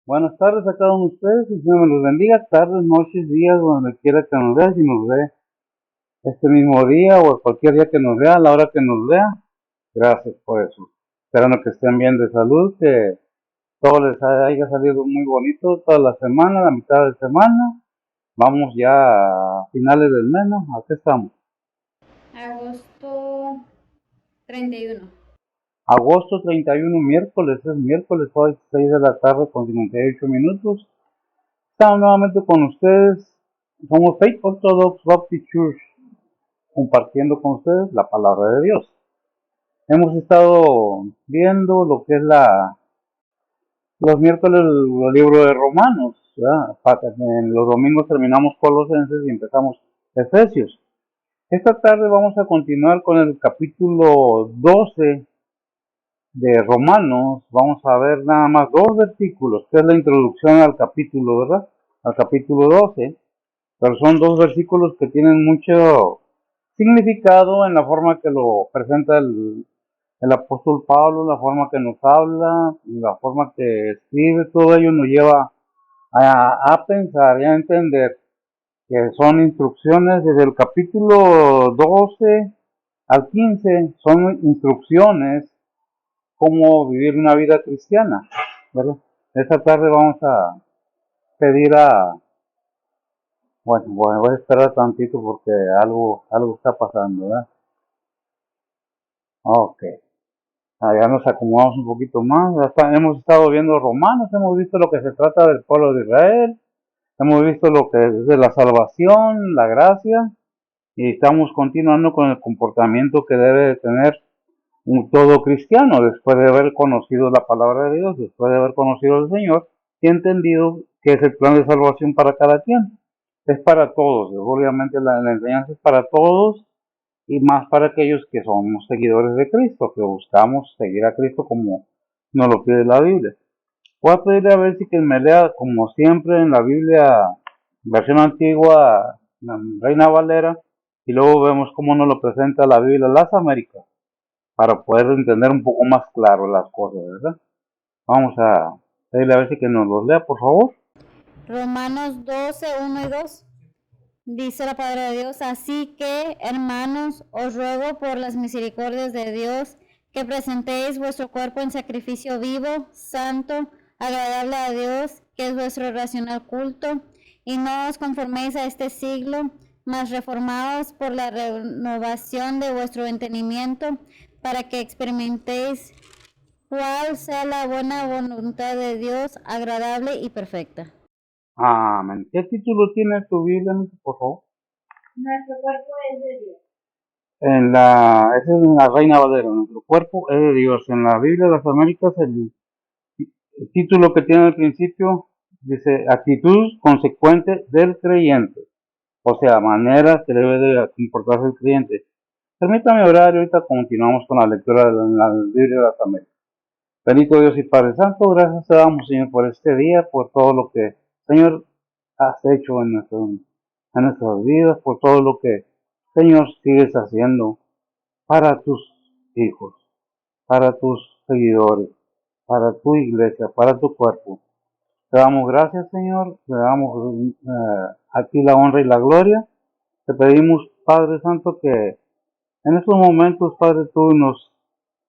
Buenas tardes a cada uno de ustedes, y Señor me los bendiga, tardes, noches, días, donde quiera que nos vea, si nos ve este mismo día o cualquier día que nos vea, a la hora que nos vea, gracias por eso. Esperando que estén bien de salud, que todo les haya salido muy bonito toda la semana, la mitad de semana. Vamos ya a finales del mes, ¿no? Aquí estamos. Agosto 31. Agosto 31, miércoles, es miércoles, hoy 6 de la tarde con 58 minutos. Estamos nuevamente con ustedes. Somos Faith Orthodox Baptist Church, compartiendo con ustedes la palabra de Dios. Hemos estado viendo lo que es los miércoles el libro de Romanos, ¿verdad? En los domingos terminamos Colosenses y empezamos Efesios. Esta tarde vamos a continuar con el capítulo 12 de Romanos. Vamos a ver nada más dos versículos, que es la introducción al capítulo, ¿verdad? Al capítulo 12, pero son dos versículos que tienen mucho significado en la forma que lo presenta el apóstol Pablo, la forma que nos habla, la forma que escribe, todo ello nos lleva a pensar y a entender que son instrucciones desde el capítulo 12 al 15, son instrucciones cómo vivir una vida cristiana, ¿verdad? Esta tarde vamos a pedir bueno, voy a esperar tantito porque algo está pasando, ¿verdad? Ok. Ya nos acomodamos un poquito más. Hemos estado viendo Romanos, hemos visto lo que se trata del pueblo de Israel, hemos visto lo que es de la salvación, la gracia, y estamos continuando con el comportamiento que debe de tener un todo cristiano después de haber conocido la palabra de Dios, después de haber conocido al Señor y entendido que es el plan de salvación para cada quien. Es para todos, obviamente la enseñanza es para todos y más para aquellos que somos seguidores de Cristo, que buscamos seguir a Cristo como nos lo pide la Biblia. Voy a pedirle a ver si que me lea, como siempre, en la Biblia, versión antigua, la Reina Valera, y luego vemos cómo nos lo presenta la Biblia, las Américas, para poder entender un poco más claro las cosas, ¿verdad? Vamos a pedirle a ver si que nos los lea, por favor. Romanos 12, 1 y 2. Dice la palabra de Dios, así que, hermanos, os ruego por las misericordias de Dios que presentéis vuestro cuerpo en sacrificio vivo, santo, agradable a Dios, que es vuestro racional culto, y no os conforméis a este siglo, mas reformaos por la renovación de vuestro entendimiento, para que experimentéis cuál sea la buena voluntad de Dios, agradable y perfecta. Amén. ¿Qué título tiene tu Biblia, por favor? Nuestro cuerpo es de Dios. Esa es la Reina Valera, nuestro cuerpo es de Dios. En la Biblia de las Américas, el título que tiene al principio dice actitud consecuente del creyente, o sea, manera que debe de comportarse el creyente. Permítame orar y ahorita continuamos con la lectura de la Biblia de las Américas. Bendito Dios y Padre Santo, gracias te damos, Señor, por este día, por todo lo que, Señor, has hecho en nuestras vidas, por todo lo que, Señor, sigues haciendo para tus hijos, para tus seguidores, para tu iglesia, para tu cuerpo. Te damos gracias, Señor, te damos a ti la honra y la gloria. Te pedimos, Padre Santo, que en estos momentos, Padre, tú nos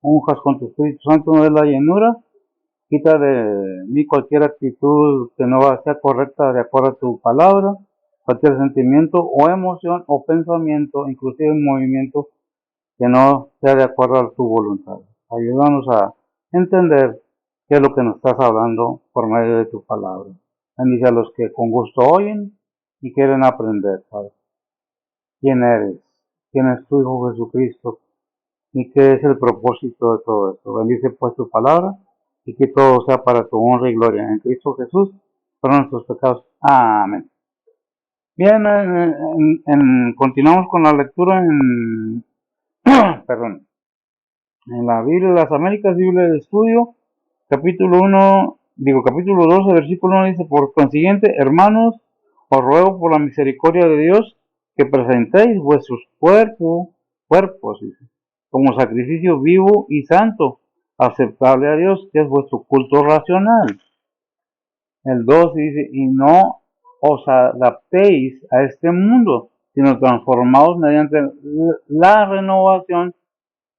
unjas con tu Espíritu Santo, no de la llenura. Quita de mí cualquier actitud que no sea correcta de acuerdo a tu palabra, cualquier sentimiento o emoción o pensamiento, inclusive movimiento que no sea de acuerdo a tu voluntad. Ayúdanos a entender qué es lo que nos estás hablando por medio de tu palabra. Bendice a los que con gusto oyen y quieren aprender, Padre. ¿Quién eres? ¿Quién es tu Hijo Jesucristo? ¿Y qué es el propósito de todo esto? Bendice pues tu palabra y que todo sea para tu honra y gloria. En Cristo Jesús, por nuestros pecados. Amén. Bien, continuamos con la lectura perdón, en la Biblia de las Américas, Biblia de Estudio, capítulo 12, versículo 1 dice, por consiguiente, hermanos, os ruego por la misericordia de Dios que presentéis vuestros cuerpos, dice, como sacrificio vivo y santo, aceptable a Dios, que es vuestro culto racional. El 2 dice, y no os adaptéis a este mundo, sino transformaos mediante la renovación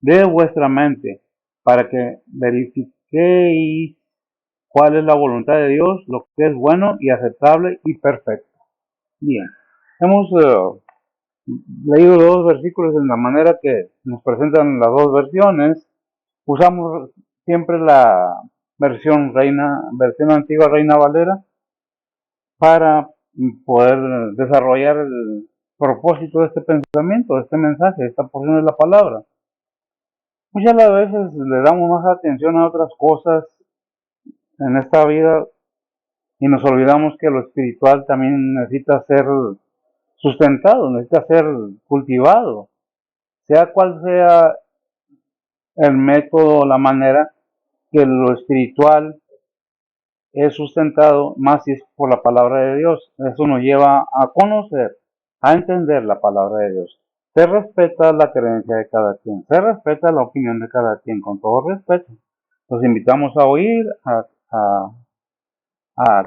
de vuestra mente, para que verifiquéis cuál es la voluntad de Dios, lo que es bueno y aceptable y perfecto. Bien, hemos leído los dos versículos en la manera que nos presentan las dos versiones. Usamos siempre la versión antigua Reina Valera para poder desarrollar el propósito de este pensamiento, de este mensaje, de esta porción de la palabra. Muchas veces le damos más atención a otras cosas en esta vida y nos olvidamos que lo espiritual también necesita ser sustentado, necesita ser cultivado, sea cual sea el método o la manera que lo espiritual es sustentado, más si es por la palabra de Dios. Eso nos lleva a conocer, a entender la palabra de Dios. Se respeta la creencia de cada quien, se respeta la opinión de cada quien, con todo respeto. Los invitamos a oír, a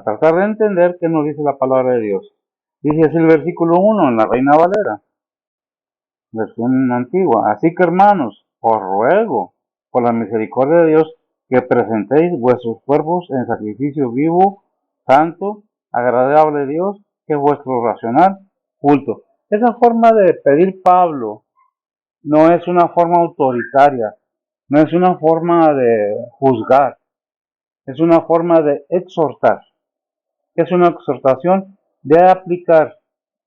tratar de entender qué nos dice la palabra de Dice así el versículo 1 en la Reina Valera, versión antigua. Así que, hermanos, os ruego, por la misericordia de Dios, que presentéis vuestros cuerpos en sacrificio vivo, santo, agradable a Dios, que es vuestro racional culto. Esa forma de pedir Pablo no es una forma autoritaria, no es una forma de juzgar, es una forma de exhortar. Es una exhortación de aplicar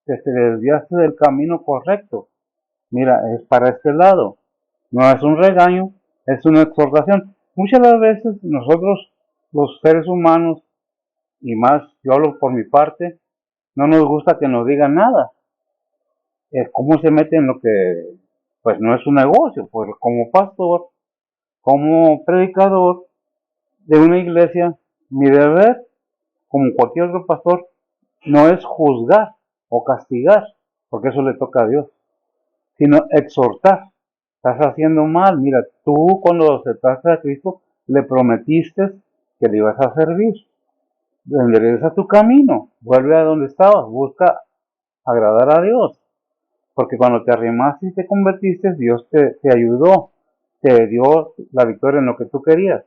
que se desviaste del camino correcto. Mira, es para este lado. No es un regaño, es una exhortación. Muchas veces nosotros, los seres humanos, y más yo hablo por mi parte, no nos gusta que nos digan nada. ¿Cómo se mete en lo que pues no es su negocio? Pues como pastor, como predicador de una iglesia, mi deber, como cualquier otro pastor, no es juzgar o castigar, porque eso le toca a Dios, sino exhortar. Estás haciendo mal. Mira, tú cuando aceptaste a Cristo, le prometiste que le ibas a servir. Endereza tu camino, vuelve a donde estabas, busca agradar a Dios. Porque cuando te arrimaste y te convertiste, Dios te ayudó, te dio la victoria en lo que tú querías.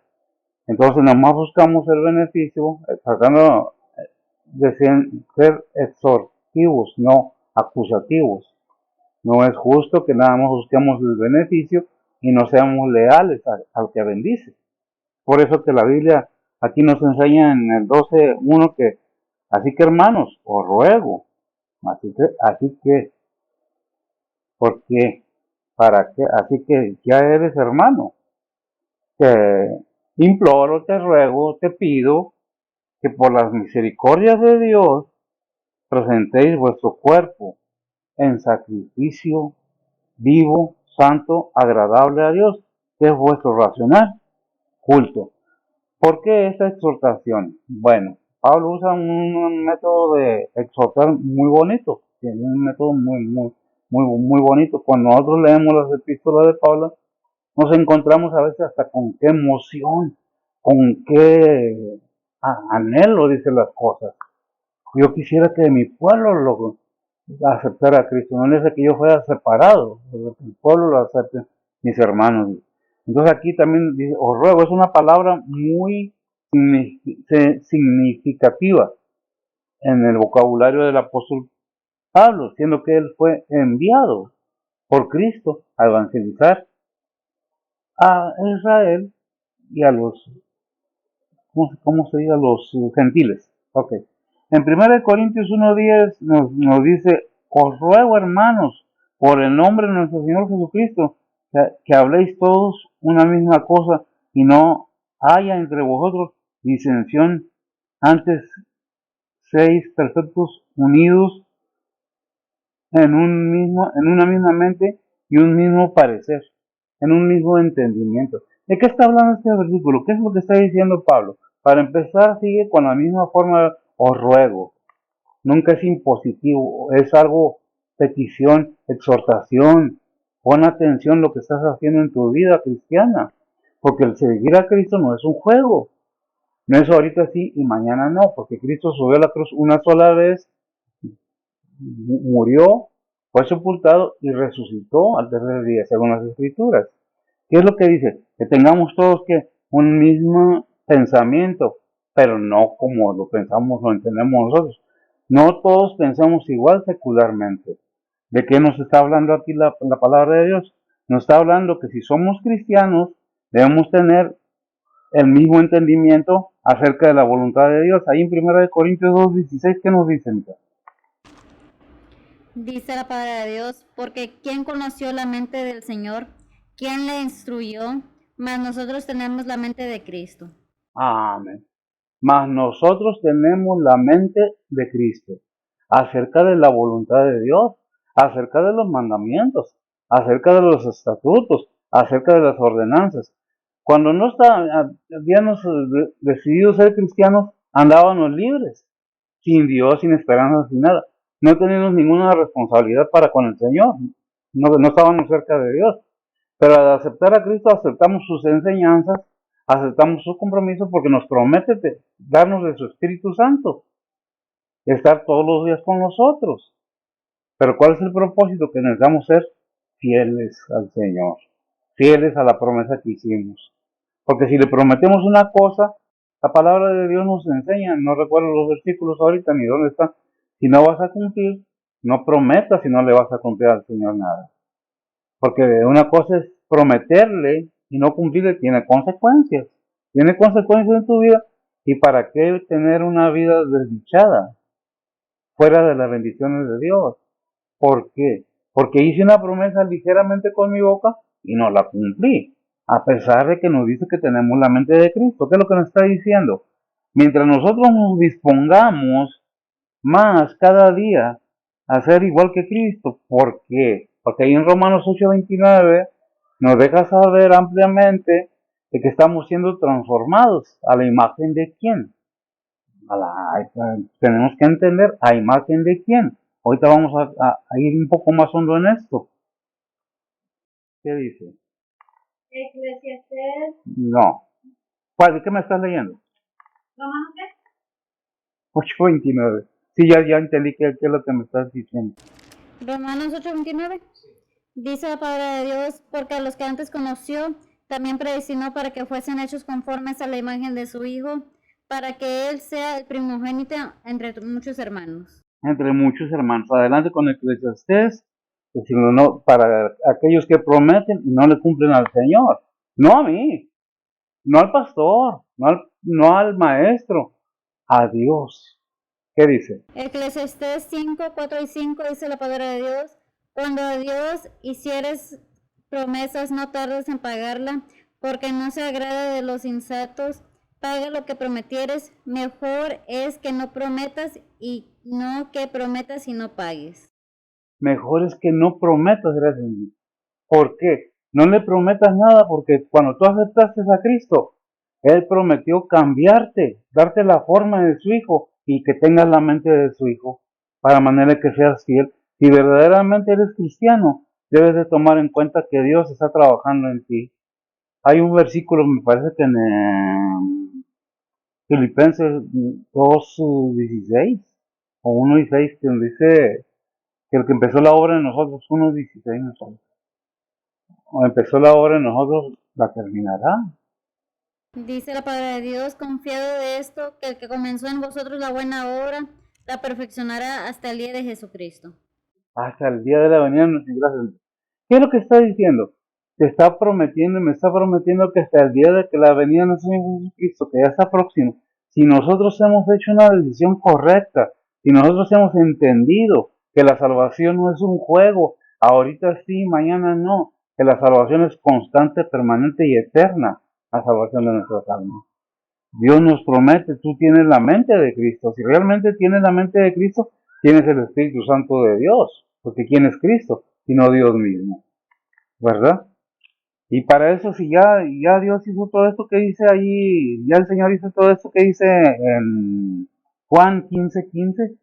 Entonces, nomás buscamos el beneficio, tratando de ser exhortivos, no acusativos. No es justo que nada más busquemos el beneficio y no seamos leales al que bendice. Por eso que la Biblia aquí nos enseña en el 12:1 que, así que hermanos, os ruego, así que, ¿por qué? ¿Para qué? Así que ya eres hermano. Te imploro, te ruego, te pido que por las misericordias de Dios presentéis vuestro cuerpo en sacrificio vivo, santo, agradable a Dios, que es vuestro racional culto. ¿Por qué esta exhortación? Bueno, Pablo usa un método de exhortar muy bonito, tiene un método muy bonito. Cuando nosotros leemos las epístolas de Pablo, nos encontramos a veces hasta con qué emoción, con qué anhelo dice las cosas. Yo quisiera que mi pueblo lo aceptara a Cristo, no es que yo fuera separado, que el pueblo lo acepte, mis hermanos. Entonces aquí también dice, os ruego, es una palabra muy significativa en el vocabulario del apóstol Pablo, siendo que él fue enviado por Cristo a evangelizar a Israel y a los, ¿cómo se diga? Los gentiles. Ok. En 1 Corintios 1:10 nos dice, os ruego, hermanos, por el nombre de nuestro Señor Jesucristo, que habléis todos una misma cosa y no haya entre vosotros disensión, antes seis perfectos unidos en una misma mente y un mismo parecer, en un mismo entendimiento. ¿De qué está hablando este versículo? ¿Qué es lo que está diciendo Pablo? Para empezar, sigue con la misma forma, os ruego. Nunca es impositivo, es algo, petición, exhortación. Pon atención a lo que estás haciendo en tu vida cristiana, porque el seguir a Cristo no es un juego. No es ahorita sí y mañana no, porque Cristo subió a la cruz una sola vez, murió, fue sepultado y resucitó al tercer día, según las Escrituras. ¿Qué es lo que dice? Que tengamos todos que un mismo pensamiento, pero no como lo pensamos o entendemos nosotros. No todos pensamos igual secularmente. ¿De qué nos está hablando aquí la palabra de Dios? Nos está hablando que si somos cristianos, debemos tener el mismo entendimiento acerca de la voluntad de Dios. Ahí en 1 Corintios 2:16, ¿qué nos dicen? Dice la palabra de Dios, porque ¿quién conoció la mente del Señor? ¿Quién le instruyó? Mas nosotros tenemos la mente de Cristo. Amén. Mas nosotros tenemos la mente de Cristo acerca de la voluntad de Dios, acerca de los mandamientos, acerca de los estatutos, acerca de las ordenanzas. Cuando no habíamos decidido ser cristianos, andábamos libres, sin Dios, sin esperanza, sin nada. No teníamos ninguna responsabilidad para con el Señor. No estábamos cerca de Dios. Pero al aceptar a Cristo, aceptamos sus enseñanzas, aceptamos su compromiso porque nos promete darnos de su Espíritu Santo, estar todos los días con nosotros. Pero ¿cuál es el propósito? Que necesitamos ser fieles al Señor, fieles a la promesa que hicimos. Porque si le prometemos una cosa, la palabra de Dios nos enseña, no recuerdo los versículos ahorita ni dónde está, si no vas a cumplir, no prometas si no le vas a cumplir al Señor nada. Porque una cosa es prometerle y no cumplirle, tiene consecuencias. Tiene consecuencias en tu vida. ¿Y para qué tener una vida desdichada? Fuera de las bendiciones de Dios. ¿Por qué? Porque hice una promesa ligeramente con mi boca y no la cumplí. A pesar de que nos dice que tenemos la mente de Cristo. ¿Qué es lo que nos está diciendo? Mientras nosotros nos dispongamos más cada día a ser igual que Cristo. ¿Por qué? Porque ahí en Romanos 8:29 nos deja saber ampliamente de que estamos siendo transformados a la imagen de quién. Tenemos que entender a imagen de quién. Ahorita vamos a ir un poco más hondo en esto. ¿Qué dice? Eclesiastés. No. ¿Cuál? ¿Qué me estás leyendo? Romanos 8:29. Sí, ya entendí qué es lo que me estás diciendo. Romanos 8:29. Dice la palabra de Dios, porque a los que antes conoció, también predestinó para que fuesen hechos conformes a la imagen de su Hijo, para que Él sea el primogénito entre muchos hermanos. Entre muchos hermanos. Adelante con Eclesiastés, no, para aquellos que prometen y no le cumplen al Señor. No a mí, no al pastor, no al maestro, a Dios. ¿Qué dice? Eclesiastés 5:4 y 5 dice la palabra de Dios, cuando a Dios hicieres promesas no tardes en pagarla, porque no se agrada de los insensatos. Paga lo que prometieres, mejor es que no prometas y no que prometas y no pagues. Mejor es que no prometas, gracias. ¿Por qué? No le prometas nada porque cuando tú aceptaste a Cristo, Él prometió cambiarte, darte la forma de su Hijo y que tengas la mente de su Hijo, para manera que seas fiel. Si verdaderamente eres cristiano, debes de tomar en cuenta que Dios está trabajando en ti. Hay un versículo, me parece que en Filipenses 2:16 o 1:16, que dice que el que empezó la obra en nosotros, 1:16 nosotros, o empezó la obra en nosotros, la terminará. Dice la palabra de Dios, confiado de esto, que el que comenzó en vosotros la buena obra, la perfeccionará hasta el día de Jesucristo. Hasta el día de la venida de nuestra gracia. ¿Qué es lo que está diciendo? Te está prometiendo, me está prometiendo que hasta el día de que la venida de nuestro Señor Jesucristo, que ya está próximo, si nosotros hemos hecho una decisión correcta, si nosotros hemos entendido que la salvación no es un juego, ahorita sí, mañana no, que la salvación es constante, permanente y eterna, la salvación de nuestras almas. Dios nos promete, tú tienes la mente de Cristo. Si realmente tienes la mente de Cristo, tienes el Espíritu Santo de Dios. Porque ¿quién es Cristo? Sino Dios mismo. ¿Verdad? Y para eso, si ya Dios hizo todo esto que dice ahí, ya el Señor hizo todo esto que dice en Juan 15:15.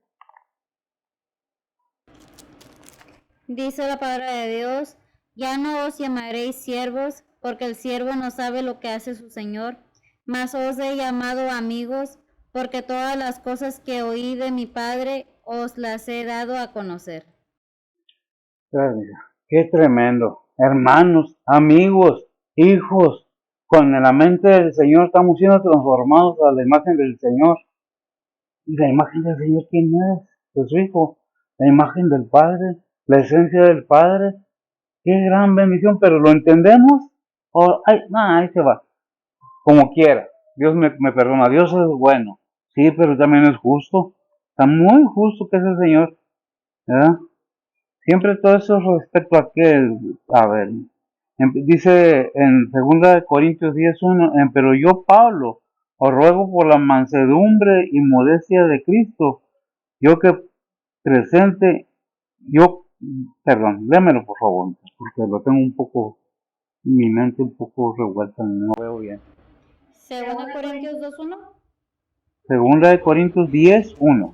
Dice la palabra de Dios, ya no os llamaréis siervos, porque el siervo no sabe lo que hace su Señor, mas os he llamado amigos, porque todas las cosas que oí de mi Padre os las he dado a conocer. Qué tremendo. Hermanos, amigos, hijos, con la mente del Señor estamos siendo transformados a la imagen del Señor. ¿Y la imagen del Señor quién es? Pues su Hijo. La imagen del Padre, la esencia del Padre. Qué gran bendición, pero ¿lo entendemos? O, ay, no, ahí se va. Como quiera. Dios me perdona. Dios es bueno. Sí, pero también es justo. Está muy justo que es el Señor. ¿Verdad? Siempre todo eso respecto a qué, a ver, dice en 2 Corintios 10:1, pero yo, Pablo, os ruego por la mansedumbre y modestia de Cristo, yo que presente, perdón, lémelo por favor, porque lo tengo un poco, mi mente un poco revuelta, no veo bien. 2 Corintios 2:1. 2 Corintios 10:1.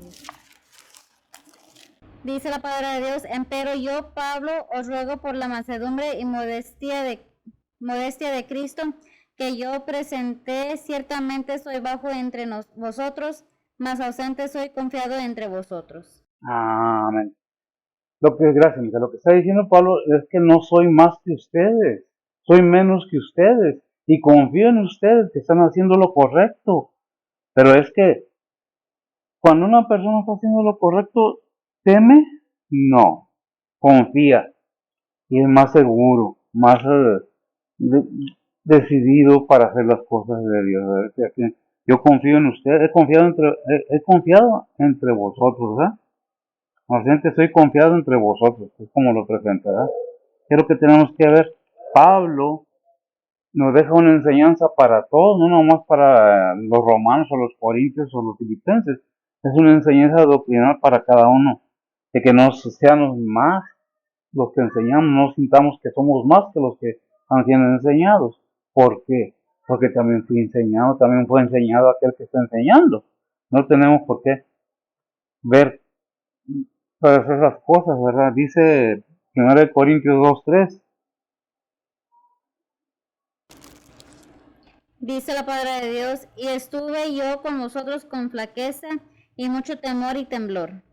Dice la palabra de Dios, empero yo, Pablo, os ruego por la mansedumbre y modestia de Cristo, que yo presenté, ciertamente soy bajo entre vosotros, mas ausente soy confiado entre vosotros. Amén. Gracias, Mica. Lo que está diciendo Pablo es que no soy más que ustedes, soy menos que ustedes, y confío en ustedes que están haciendo lo correcto. Pero es que cuando una persona está haciendo lo correcto, ¿teme? No, confía y es más seguro, más de- decidido para hacer las cosas de Dios. O sea, que yo confío en ustedes, he confiado entre vosotros, ¿verdad? Ausente soy confiado entre vosotros, es como lo presenta, ¿verdad? Creo que tenemos que ver, Pablo nos deja una enseñanza para todos, no nomás para los romanos o los corintios o los filipenses, es una enseñanza doctrinal para cada uno, de que no seamos más los que enseñamos, no sintamos que somos más que los que han sido enseñados. ¿Por qué? Porque también fui enseñado, también fue enseñado aquel que está enseñando. No tenemos por qué ver todas esas cosas, ¿verdad? Dice 1 Corintios 2:3. Dice la palabra de Dios, y estuve yo con vosotros con flaqueza y mucho temor y temblor.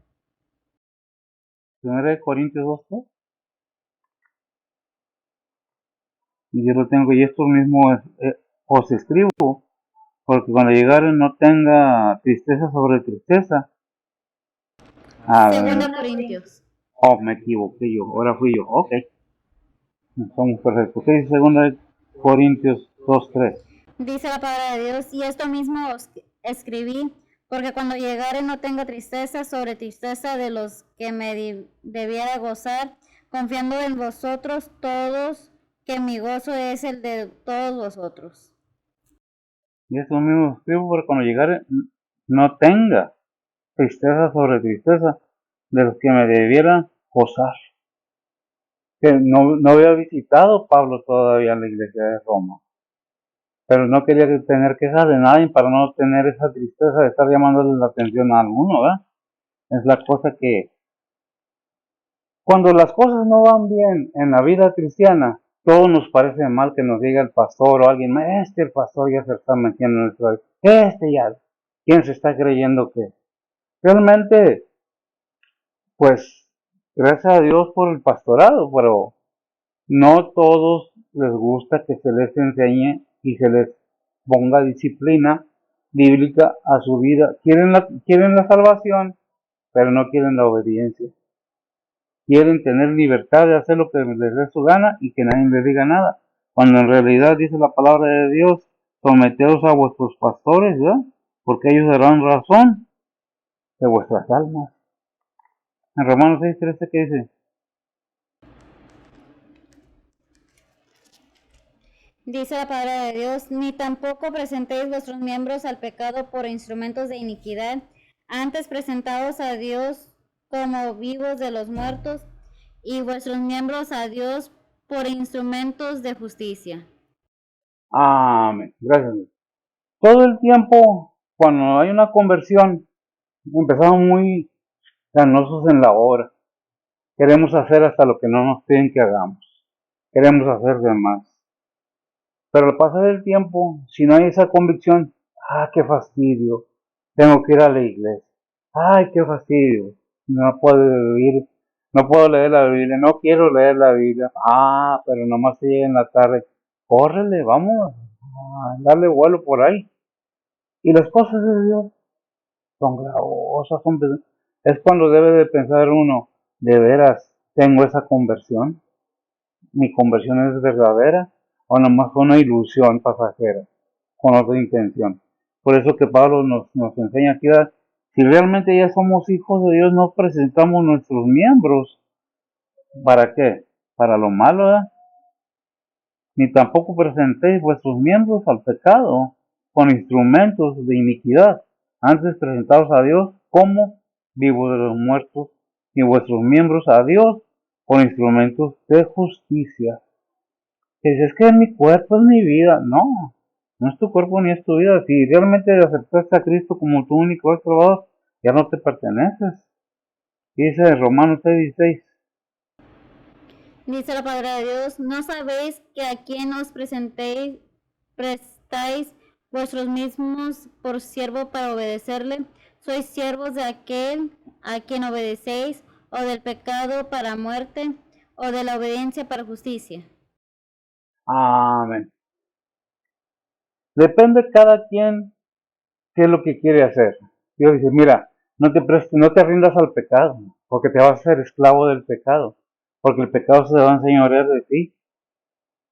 1 Corintios 2:3. Y yo lo tengo, y esto mismo os escribo, porque cuando llegare no tenga tristeza sobre tristeza. Segunda Corintios. Oh, me equivoqué yo, ahora fui yo, ok. Estamos perfectos. ¿Qué dice 2 Corintios 2:3? Dice la palabra de Dios, y esto mismo os escribí, porque cuando llegare no tengo tristeza sobre tristeza de los que me debiera gozar, confiando en vosotros todos, que mi gozo es el de todos vosotros. Y esto mismo escribo para cuando llegare no tenga tristeza sobre tristeza de los que me debieran gozar. Que no había visitado Pablo todavía la iglesia de Roma, pero no quería tener quejas de nadie para no tener esa tristeza de estar llamándole la atención a alguno, ¿verdad? Es la cosa que cuando las cosas no van bien en la vida cristiana, todo nos parece mal que nos diga el pastor o alguien, el pastor ya se está metiendo en esto, ya, ¿quién se está creyendo que? Realmente, pues, gracias a Dios por el pastorado, pero no todos les gusta que se les enseñe y se les ponga disciplina bíblica a su vida. Quieren la salvación, pero no quieren la obediencia. Quieren tener libertad de hacer lo que les dé su gana y que nadie les diga nada. Cuando en realidad dice la palabra de Dios, someteos a vuestros pastores, ¿verdad? Porque ellos darán razón de vuestras almas. En Romanos 6:13, ¿qué dice? Dice la palabra de Dios, ni tampoco presentéis vuestros miembros al pecado por instrumentos de iniquidad, antes presentados a Dios como vivos de los muertos, y vuestros miembros a Dios por instrumentos de justicia. Amén. Gracias. Todo el tiempo, cuando hay una conversión, empezamos muy ganosos en la obra. Queremos hacer hasta lo que no nos piden que hagamos. Queremos hacer de más. Pero al pasar el tiempo, si no hay esa convicción, qué fastidio, tengo que ir a la iglesia, ay, qué fastidio, no puedo ir, no puedo leer la Biblia, no quiero leer la Biblia, pero nomás se llega en la tarde, córrele, vamos a darle vuelo por ahí. Y las cosas de Dios son gravosas, es cuando debe de pensar uno, de veras, tengo esa conversión, mi conversión es verdadera, o nomás fue una ilusión pasajera, con otra intención. Por eso que Pablo nos enseña aquí, si realmente ya somos hijos de Dios, no presentamos nuestros miembros. ¿Para qué? Para lo malo, ¿verdad? Ni tampoco presentéis vuestros miembros al pecado con instrumentos de iniquidad, antes presentados a Dios como vivos de los muertos, y vuestros miembros a Dios con instrumentos de justicia. Que dices que mi cuerpo es mi vida. No, no es tu cuerpo ni es tu vida. Si realmente aceptaste a Cristo como tu único Salvador, ya no te perteneces. Dice Romanos 6:16. Dice la palabra de Dios, ¿no sabéis que a quien os prestáis vuestros mismos por siervo para obedecerle? ¿Sois siervos de aquel a quien obedecéis, o del pecado para muerte, o de la obediencia para justicia? Amén. Depende cada quien qué es lo que quiere hacer. Dios dice, mira, no te rindas al pecado, porque te vas a hacer esclavo del pecado, porque el pecado se va a enseñorear de ti.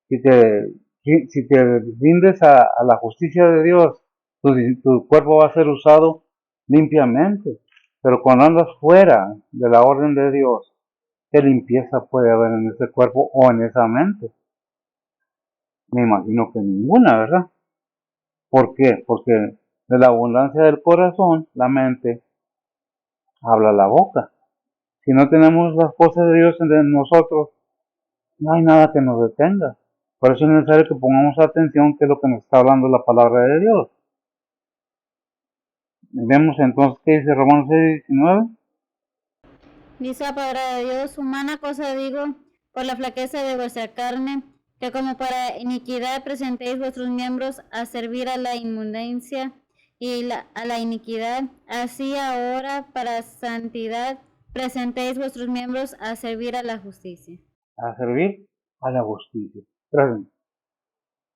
Si te, si te rindes a la justicia de Dios, tu cuerpo va a ser usado limpiamente. Pero cuando andas fuera de la orden de Dios, ¿qué limpieza puede haber en ese cuerpo o en esa mente? Me imagino que ninguna, ¿verdad? ¿Por qué? Porque de la abundancia del corazón, la mente habla la boca. Si no tenemos las cosas de Dios en nosotros, no hay nada que nos detenga. Por eso es necesario que pongamos atención, que es lo que nos está hablando la palabra de Dios. Vemos entonces qué dice Romanos 6:19. Dice la palabra de Dios, humana cosa digo, por la flaqueza de vuestra carne, que como para iniquidad presentéis vuestros miembros a servir a la inmundicia y a la iniquidad, así ahora para santidad presentéis vuestros miembros a servir a la justicia. A servir a la justicia. Gracias.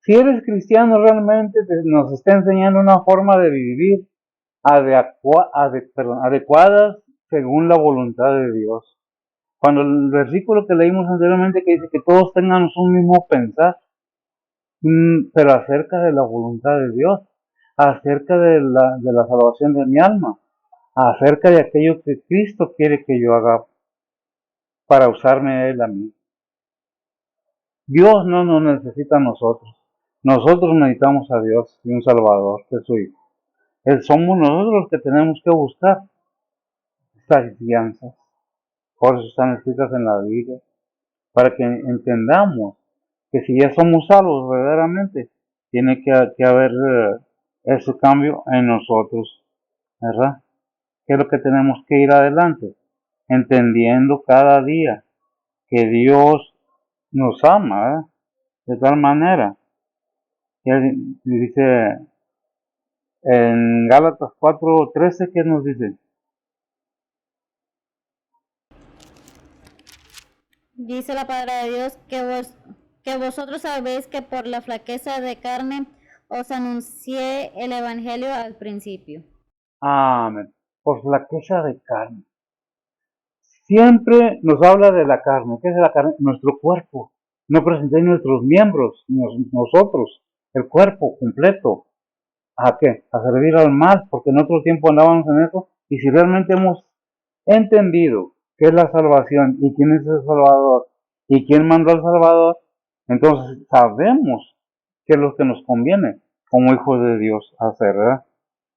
Si eres cristiano realmente, nos está enseñando una forma de vivir adecuadas según la voluntad de Dios. Cuando el versículo que leímos anteriormente que dice que todos tengamos un mismo pensar, pero acerca de la voluntad de Dios, acerca de la salvación de mi alma, acerca de aquello que Cristo quiere que yo haga para usarme a Él a mí. Dios no nos necesita a nosotros. Nosotros necesitamos a Dios y un Salvador, que es su Hijo. Somos nosotros los que tenemos que buscar estas enseñanzas. Por eso están escritas en la Biblia, para que entendamos que si ya somos salvos verdaderamente, tiene que haber ese cambio en nosotros, ¿verdad? ¿Qué es lo que tenemos que ir adelante? Entendiendo cada día que Dios nos ama, ¿verdad? De tal manera que dice en Gálatas 4:13, ¿qué nos dice? Dice la palabra de Dios que vosotros sabéis que por la flaqueza de carne os anuncié el evangelio al principio. Amén. Por flaqueza de carne. Siempre nos habla de la carne. ¿Qué es la carne? Nuestro cuerpo. No presentéis nuestros miembros, nosotros, el cuerpo completo. ¿A qué? A servir al mal, porque en otro tiempo andábamos en eso. Y si realmente hemos entendido qué es la salvación y quién es el Salvador y quién mandó al Salvador, entonces sabemos qué es lo que nos conviene como hijos de Dios hacer, ¿verdad?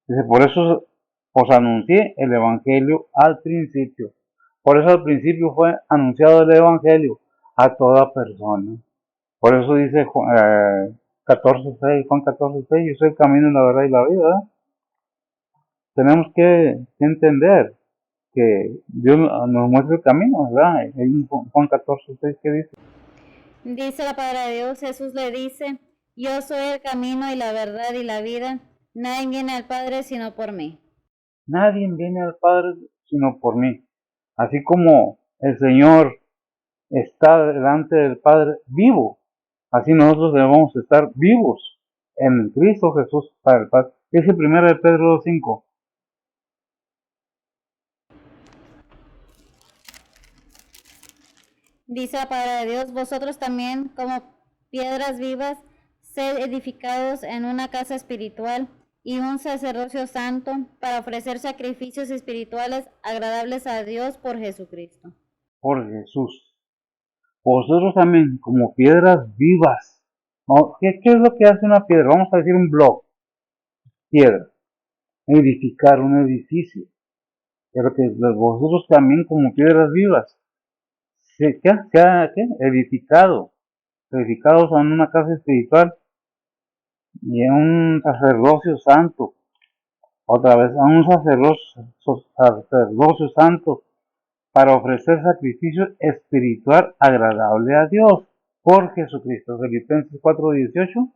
Dice, por eso os anuncié el Evangelio al principio. Por eso al principio fue anunciado el Evangelio a toda persona. Por eso dice Juan 14:6, yo soy el camino, la verdad y la vida, ¿verdad? Tenemos que entender que Dios nos muestra el camino, ¿verdad? Hay un Juan 14:6 que dice. Dice la palabra de Dios, Jesús le dice, Yo soy el camino y la verdad y la vida. Nadie viene al Padre sino por mí. Nadie viene al Padre sino por mí. Así como el Señor está delante del Padre vivo, así nosotros debemos estar vivos en Cristo Jesús para el Padre. Ese 1 de Pedro 2:5. Dice la palabra de Dios, vosotros también como piedras vivas, sed edificados en una casa espiritual y un sacerdocio santo para ofrecer sacrificios espirituales agradables a Dios por Jesucristo. Por Jesús. Vosotros también como piedras vivas. ¿No? ¿Qué es lo que hace una piedra? Vamos a decir un bloque. Piedra. Edificar un edificio. Pero que vosotros también como piedras vivas. ¿Qué? Edificados en una casa espiritual y en un sacerdocio santo. Otra vez, a un sacerdocio santo para ofrecer sacrificio espiritual agradable a Dios por Jesucristo. Filipenses 4:18.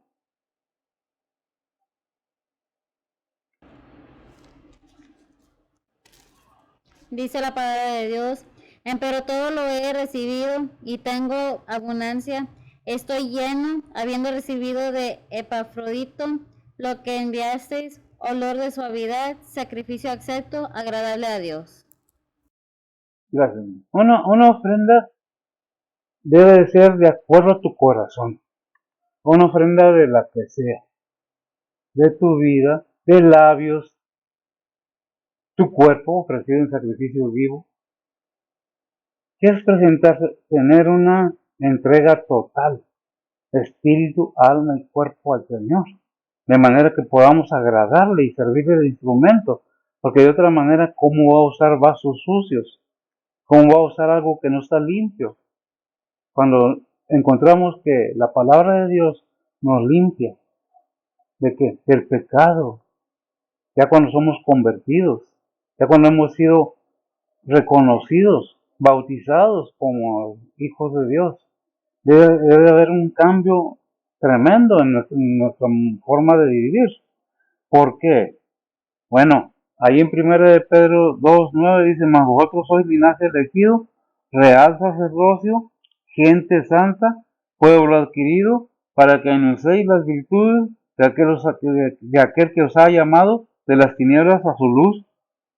Dice la palabra de Dios, empero todo lo he recibido y tengo abundancia. Estoy lleno, habiendo recibido de Epafrodito lo que enviasteis, olor de suavidad, sacrificio acepto, agradable a Dios. Gracias. Una ofrenda debe de ser de acuerdo a tu corazón. Una ofrenda de la que sea. De tu vida, de labios, tu cuerpo ofrecido en sacrificio vivo. ¿Qué es presentarse? Tener una entrega total, espíritu, alma y cuerpo al Señor. De manera que podamos agradarle y servirle de instrumento. Porque de otra manera, ¿cómo va a usar vasos sucios? ¿Cómo va a usar algo que no está limpio? Cuando encontramos que la palabra de Dios nos limpia, ¿de qué? Del pecado. Ya cuando somos convertidos, ya cuando hemos sido reconocidos, bautizados como hijos de Dios, debe haber un cambio tremendo en nuestra forma de vivir. ¿Por qué? Bueno, ahí en 1 de Pedro 2:9 dice, mas vosotros sois linaje elegido, real sacerdocio, gente santa, pueblo adquirido, para que anunciéis las virtudes de aquel que os ha llamado de las tinieblas a su luz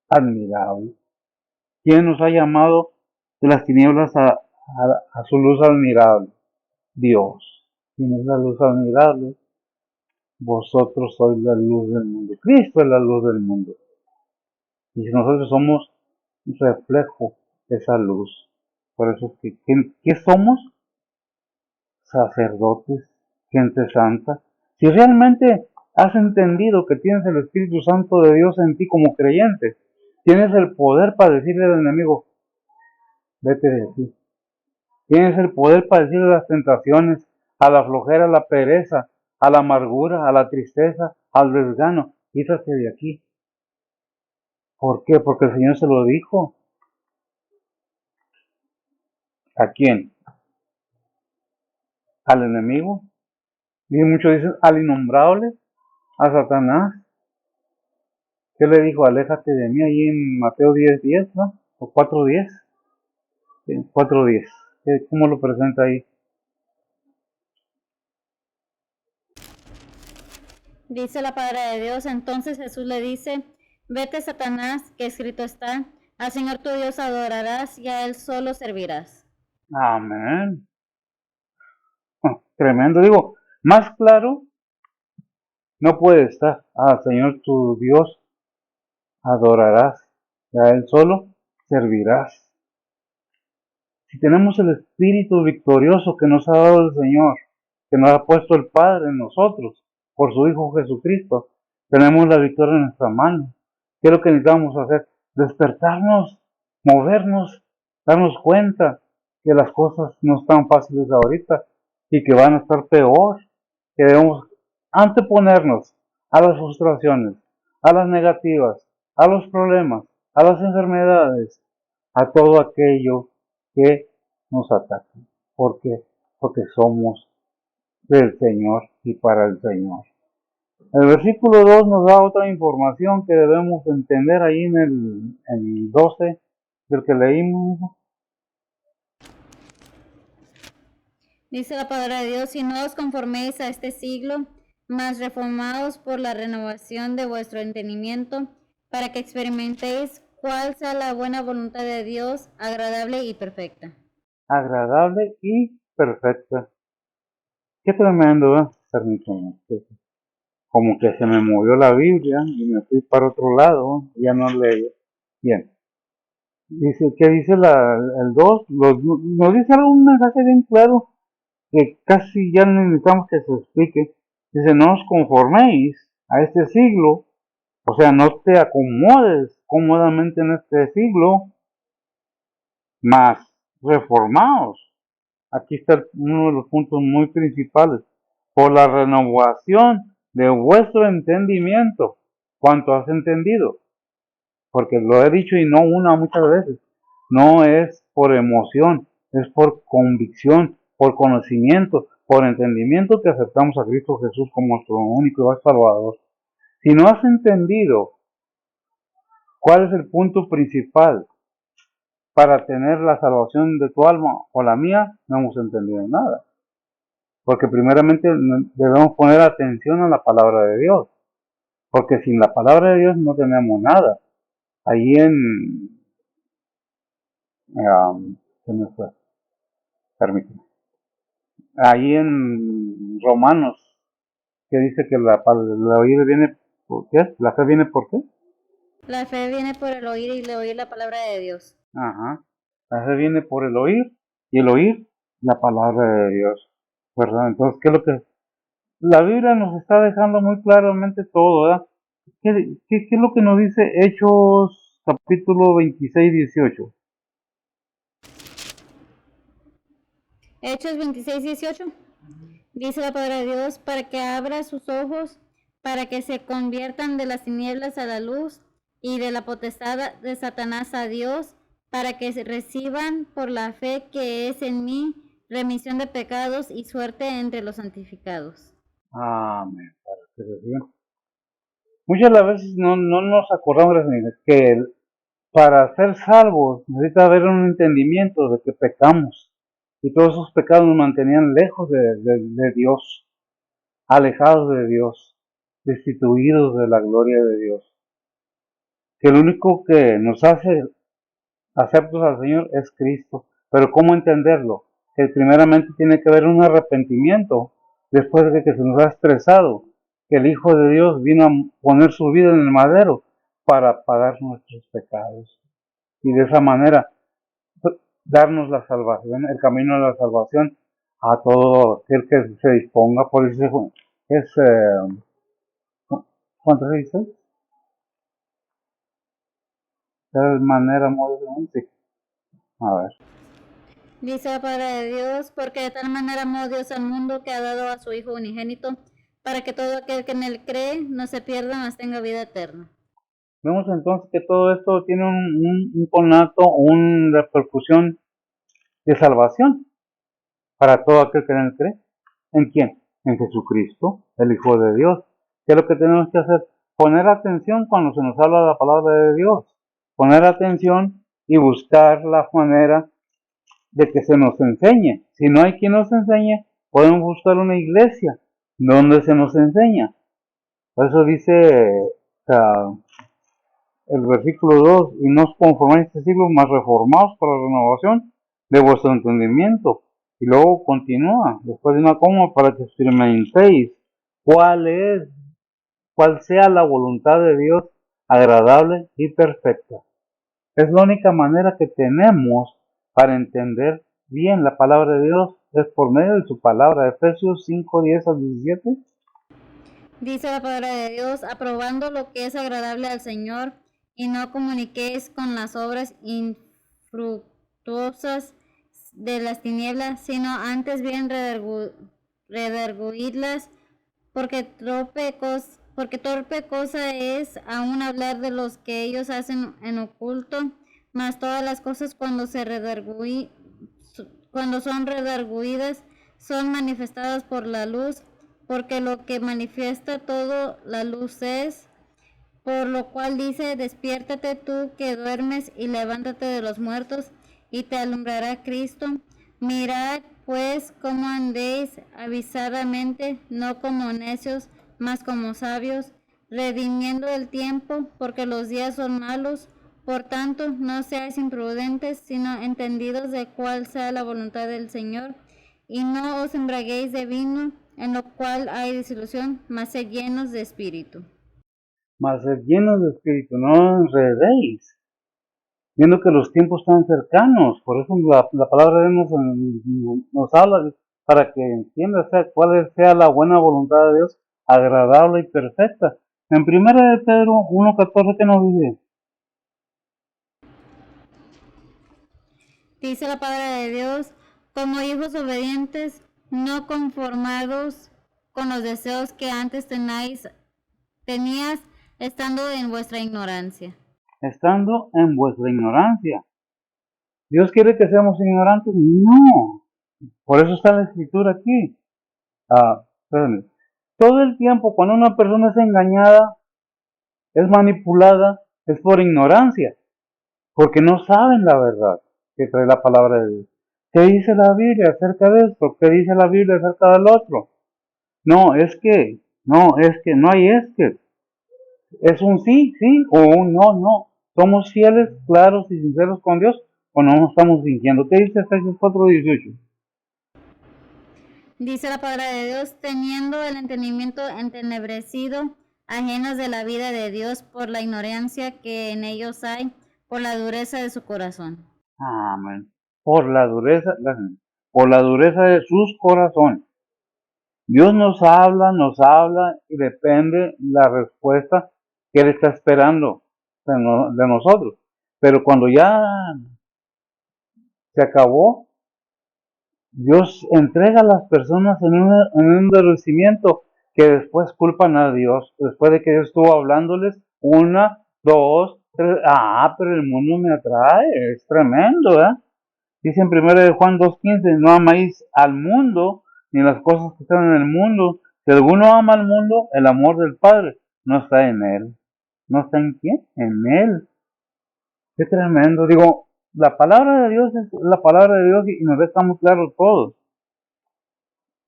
admirable. ¿Quién nos ha llamado de las tinieblas a su luz admirable? Dios. ¿Quién es la luz admirable? Vosotros sois la luz del mundo. Cristo es la luz del mundo. Y si nosotros somos un reflejo de esa luz. Por eso, ¿qué somos? Sacerdotes, gente santa. Si realmente has entendido que tienes el Espíritu Santo de Dios en ti como creyente, tienes el poder para decirle al enemigo, vete de aquí. Tienes el poder para decirle a las tentaciones, a la flojera, a la pereza, a la amargura, a la tristeza, al desgano, quítate de aquí. ¿Por qué? Porque el Señor se lo dijo. ¿A quién? Al enemigo. Y muchos dicen al innombrable, a Satanás. ¿Qué le dijo? Aléjate de mí, ahí en Mateo 10:10, ¿no? O 4:10. 4:10. ¿Cómo lo presenta ahí? Dice la palabra de Dios, entonces Jesús le dice, vete Satanás, que escrito está, al Señor tu Dios adorarás y a Él solo servirás. Amén. Tremendo. Digo, más claro no puede estar. Al Señor tu Dios adorarás y a Él solo servirás. Si tenemos el espíritu victorioso que nos ha dado el Señor, que nos ha puesto el Padre en nosotros, por su Hijo Jesucristo, tenemos la victoria en nuestra mano. ¿Qué es lo que necesitamos hacer? Despertarnos, movernos, darnos cuenta que las cosas no están fáciles ahorita y que van a estar peor, que debemos anteponernos a las frustraciones, a las negativas, a los problemas, a las enfermedades, a todo aquello que nos ataque. ¿Por qué? Porque somos del Señor y para el Señor. El versículo 2 nos da otra información que debemos entender ahí en el 12 del que leímos. Dice la palabra de Dios, y no os conforméis a este siglo, mas reformaos por la renovación de vuestro entendimiento, para que experimentéis cuál sea la buena voluntad de Dios, agradable y perfecta. Agradable y perfecta. Qué tremendo, ¿eh? Permítanme. Como que se me movió la Biblia y me fui para otro lado, ya no leí. Bien. Dice, ¿qué dice el 2? Nos dice algún mensaje bien claro que casi ya no necesitamos que se explique. Dice, no os conforméis a este siglo, o sea, no te acomodes cómodamente en este siglo, más reformaos. Aquí está uno de los puntos muy principales, por la renovación de vuestro entendimiento. ¿Cuánto has entendido? Porque lo he dicho y no una, muchas veces. No es por emoción, es por convicción, por conocimiento, por entendimiento que aceptamos a Cristo Jesús como nuestro único y Salvador. Si no has entendido cuál es el punto principal para tener la salvación de tu alma o la mía, no hemos entendido nada. Porque primeramente debemos poner atención a la palabra de Dios. Porque sin la palabra de Dios no tenemos nada. Ahí se me fue, permíteme. Ahí en Romanos, que dice que la oír viene por qué, la fe viene por qué. La fe viene por el oír y el oír la palabra de Dios. Ajá. La fe viene por el oír y el oír la palabra de Dios, ¿verdad? Entonces, ¿qué es lo que la Biblia nos está dejando muy claramente todo, ¿verdad? ¿Qué es lo que nos dice Hechos capítulo 26, 18? Hechos 26, 18. Dice la palabra de Dios, para que abra sus ojos, para que se conviertan de las tinieblas a la luz y de la potestad de Satanás a Dios, para que reciban por la fe que es en mí remisión de pecados y suerte entre los santificados. Amén. Muchas veces no nos acordamos que para ser salvos necesita haber un entendimiento de que pecamos y todos esos pecados nos mantenían lejos de Dios, alejados de Dios, destituidos de la gloria de Dios. Que el único que nos hace aceptos al Señor es Cristo. Pero ¿cómo entenderlo? Que primeramente tiene que haber un arrepentimiento después de que se nos ha expresado que el Hijo de Dios vino a poner su vida en el madero para pagar nuestros pecados. Y de esa manera darnos la salvación, el camino a la salvación a todo aquel que se disponga. Por eso es, ¿cuánto se dice? De manera moderna. A ver. Dice la palabra de Dios, porque de tal manera amó Dios al mundo que ha dado a su Hijo unigénito, para que todo aquel que en él cree no se pierda, mas tenga vida eterna. Vemos entonces que todo esto tiene un conato, una repercusión de salvación para todo aquel que en él cree. ¿En quién? En Jesucristo, el Hijo de Dios. ¿Qué es lo que tenemos que hacer? Poner atención cuando se nos habla la palabra de Dios. Poner atención y buscar la manera de que se nos enseñe. Si no hay quien nos enseñe, podemos buscar una iglesia donde se nos enseña. Por eso dice el versículo 2, y no os conforméis a este siglo, mas reformaos para la renovación de vuestro entendimiento. Y luego continúa, después de una coma, para que experimentéis cuál sea la voluntad de Dios agradable y perfecta. Es la única manera que tenemos para entender bien la palabra de Dios, es por medio de su palabra. Efesios 5, 10 al 17. Dice la palabra de Dios, aprobando lo que es agradable al Señor, y no comuniquéis con las obras infructuosas de las tinieblas, sino antes bien redarguidlas, porque torpe cosa es aún hablar de los que ellos hacen en oculto, mas todas las cosas cuando son redarguidas son manifestadas por la luz, porque lo que manifiesta todo la luz es, por lo cual dice, despiértate tú que duermes y levántate de los muertos, y te alumbrará Cristo. Mirad pues cómo andéis avisadamente, no como necios, mas como sabios, redimiendo el tiempo, porque los días son malos. Por tanto, no seáis imprudentes, sino entendidos de cuál sea la voluntad del Señor, y no os embriaguéis de vino, en lo cual hay disilusión, mas sed llenos de espíritu. Mas sed llenos de espíritu, no enredéis, viendo que los tiempos están cercanos. Por eso la palabra de Dios nos habla para que entiendas cuál sea la buena voluntad de Dios, agradable y perfecta. En 1 de Pedro 1:14, ¿qué nos dice? Dice la palabra de Dios, como hijos obedientes, no conformados con los deseos que antes tenías estando en vuestra ignorancia. Estando en vuestra ignorancia. ¿Dios quiere que seamos ignorantes? No. Por eso está la escritura aquí. Espérenme. Todo el tiempo cuando una persona es engañada, es manipulada, es por ignorancia, porque no saben la verdad que trae la palabra de Dios. ¿Qué dice la Biblia acerca de esto? ¿Qué dice la Biblia acerca del otro? No hay es que. Es un sí, sí, o un no, no. ¿Somos fieles, claros y sinceros con Dios o no nos estamos fingiendo? ¿Qué dice Efesios 4:18? Dice la palabra de Dios, teniendo el entendimiento entenebrecido, ajenos de la vida de Dios por la ignorancia que en ellos hay, por la dureza de su corazón. Amén. Por la dureza de sus corazones. Dios nos habla y depende la respuesta que Él está esperando de nosotros. Pero cuando ya se acabó, Dios entrega a las personas en un endurecimiento que después culpan a Dios, después de que Dios estuvo hablándoles una, dos, tres, pero el mundo me atrae, es tremendo, ¿eh? Dice en 1 de Juan 2:15, no amáis al mundo, ni las cosas que están en el mundo. Si alguno ama al mundo, el amor del Padre no está en él. ¿No está en quién? En él. Qué tremendo. Digo, la palabra de Dios es la palabra de Dios y nos deja muy claro todo.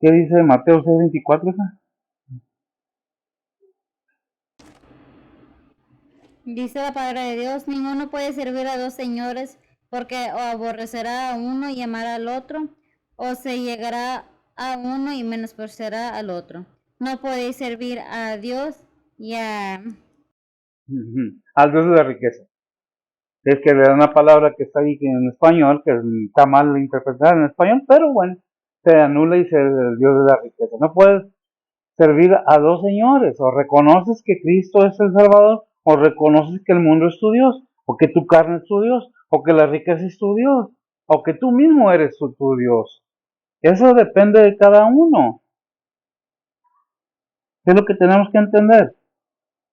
¿Qué dice Mateo 6:24? Dice la palabra de Dios, ninguno puede servir a dos señores, porque o aborrecerá a uno y amará al otro, o se llegará a uno y menospreciará al otro. No podéis servir a Dios y a... Al Dios de la riqueza. Es que le da una palabra que está ahí en español, que está mal interpretada en español, pero bueno, se anula y se el Dios de la riqueza. No puedes servir a dos señores, o reconoces que Cristo es el Salvador, o reconoces que el mundo es tu Dios, o que tu carne es tu Dios, o que la riqueza es tu Dios, o que tú mismo eres tu Dios. Eso depende de cada uno. ¿Qué es lo que tenemos que entender?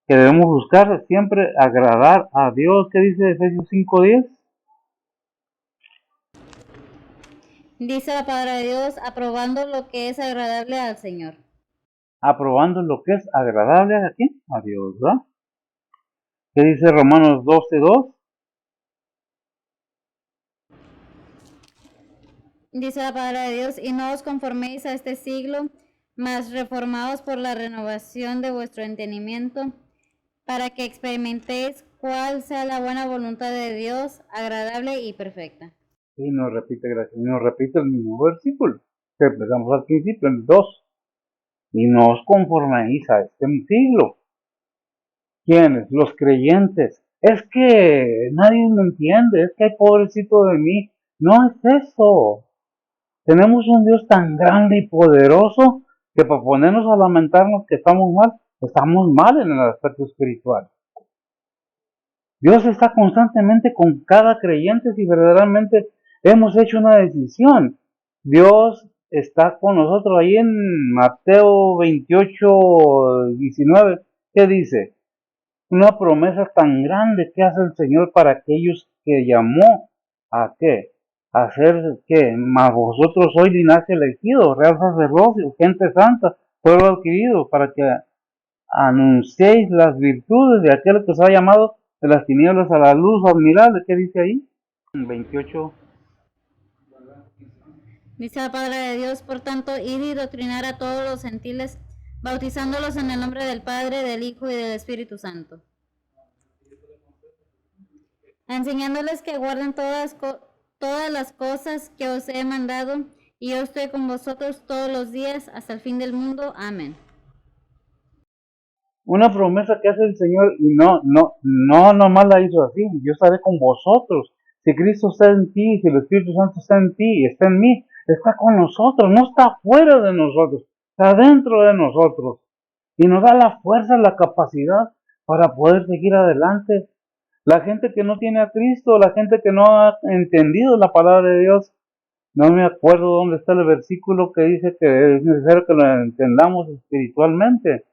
Que debemos buscar siempre agradar a Dios. ¿Qué dice Efesios 5:10? Dice la palabra de Dios, aprobando lo que es agradable al Señor. Aprobando lo que es agradable a quién? A Dios, ¿verdad? ¿Qué dice Romanos 12:2? Dice la palabra de Dios, y no os conforméis a este siglo, mas reformaos por la renovación de vuestro entendimiento, para que experimentéis cuál sea la buena voluntad de Dios, agradable y perfecta. Y nos repite, gracias, y nos repite el mismo versículo que empezamos al principio, el 2. Y no os conforméis a este siglo. ¿Quiénes? Los creyentes. Es que nadie me entiende, es que hay pobrecito de mí. No es eso. Tenemos un Dios tan grande y poderoso que para ponernos a lamentarnos que estamos mal en el aspecto espiritual. Dios está constantemente con cada creyente si verdaderamente hemos hecho una decisión. Dios está con nosotros ahí en Mateo 28:19. ¿Qué dice? Una promesa tan grande que hace el Señor para aquellos que llamó a qué, a ser que más vosotros sois linaje elegido, real sacerdocio, gente santa, pueblo adquirido, para que anunciéis las virtudes de aquel que os ha llamado de las tinieblas a la luz admirable. ¿Qué dice ahí? 28. Dice la palabra de Dios, por tanto, id y doctrinar a todos los gentiles, bautizándolos en el nombre del Padre, del Hijo y del Espíritu Santo, enseñándoles que guarden todas las cosas que os he mandado, y yo estoy con vosotros todos los días hasta el fin del mundo. Amén. Una promesa que hace el Señor, y no nomás la hizo así: yo estaré con vosotros. Si Cristo está en ti, si el Espíritu Santo está en ti, está en mí, está con nosotros, no está fuera de nosotros, está dentro de nosotros. Y nos da la fuerza, la capacidad para poder seguir adelante. La gente que no tiene a Cristo, la gente que no ha entendido la palabra de Dios, no me acuerdo dónde está el versículo que dice que es necesario que lo entendamos espiritualmente.